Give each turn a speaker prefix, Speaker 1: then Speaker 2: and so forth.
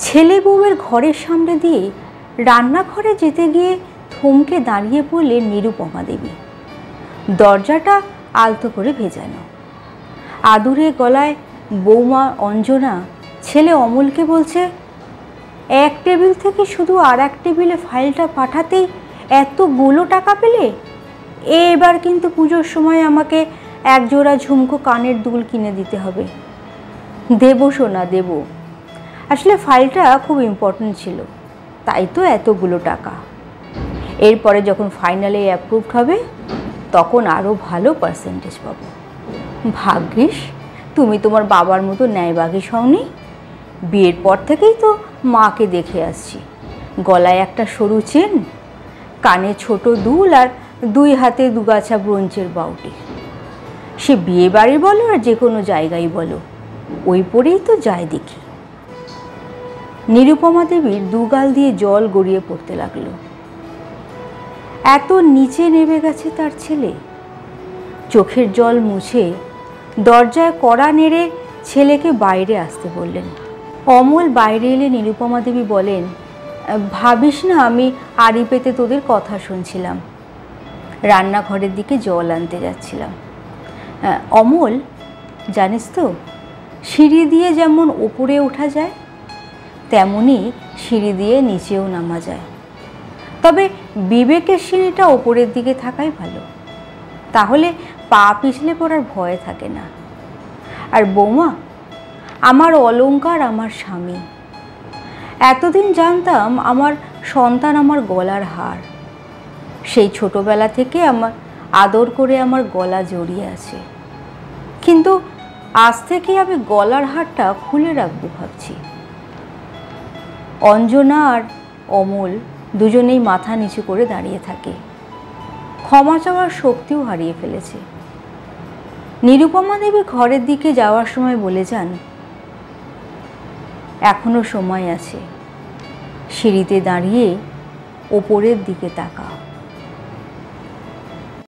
Speaker 1: ছেলে বউয়ের ঘরের সামনে দিয়ে রান্নাঘরে যেতে গিয়ে থমকে দাঁড়িয়ে পড়লেন নিরুপমা দেবী। দরজাটা আলতো করে ভেজানো, আদুরে গলায় বৌমা অঞ্জনা ছেলে অমলকে বলছে, এক টেবিল থেকে শুধু আর এক টেবিলে ফাইলটা পাঠাতেই এতগুলো টাকা পেলে? এবার কিন্তু পুজোর সময় আমাকে এক জোড়া ঝুমকো কানের দুল কিনে দিতে হবে। দেবো সোনা, দেবো। আসলে ফাইলটা খুব ইম্পর্টেন্ট ছিল, তাই তো এতগুলো টাকা। এরপরে যখন ফাইনালে অ্যাপ্রুভড হবে তখন আরও ভালো পার্সেন্টেজ পাবো। ভাগ্যিস তুমি তোমার বাবার মতো ন্যায়বাগী হওনি। বিয়ের পর থেকেই তো মাকে দেখে আসছি, গলায় একটা সরু চেন, কানে ছোট দুল আর দুই হাতে দুগাছা ব্রোঞ্চের বাউটি। সে বিয়ে বাড়ি বলো আর যে কোনো জায়গায় বলো, ওই পরেই তো যায় দেখি। নিরুপমা দেবীর দুগাল দিয়ে জল গড়িয়ে পড়তে লাগলো। এত নিচে নেমে গেছে তার ছেলে। চোখের জল মুছে দরজায় কড়া নেড়ে ছেলেকে বাইরে আসতে বললেন। অমল বাইরে এলে নিরুপমা দেবী বলেন, ভাবিস না আমি আড়ি পেতে তোদের কথা শুনছিলাম, রান্নাঘরের দিকে জল আনতে যাচ্ছিলাম। অমল, জানিস তো সিঁড়ি দিয়ে যেমন ওপরে ওঠা যায় তেমনি সিঁড়ি দিয়ে নিচেও নামা যায়, তবে বিবেকের সিঁড়িটা ওপরের দিকে থাকাই ভালো, তাহলে পা পিছলে পড়ার ভয় থাকে না। আর বৌমা, আমার অলংকার আমার স্বামী। এতদিন জানতাম আমার সন্তান আমার গলার হার, সেই ছোটবেলা থেকে আমার আদর করে আমার গলা জড়িয়ে আছে, কিন্তু আজ থেকে আমি গলার হারটা খুলে রাখবো ভাবছি। অঞ্জনা আর অমল দুজনেই মাথা নিচু করে দাঁড়িয়ে থাকে, ক্ষমা চাওয়ার শক্তিও হারিয়ে ফেলেছে। নিরুপমা দেবী ঘরের দিকে যাওয়ার সময় বলে যান, এখনো সময় আছে, সিঁড়িতে দাঁড়িয়ে ওপরের দিকে তাকাও।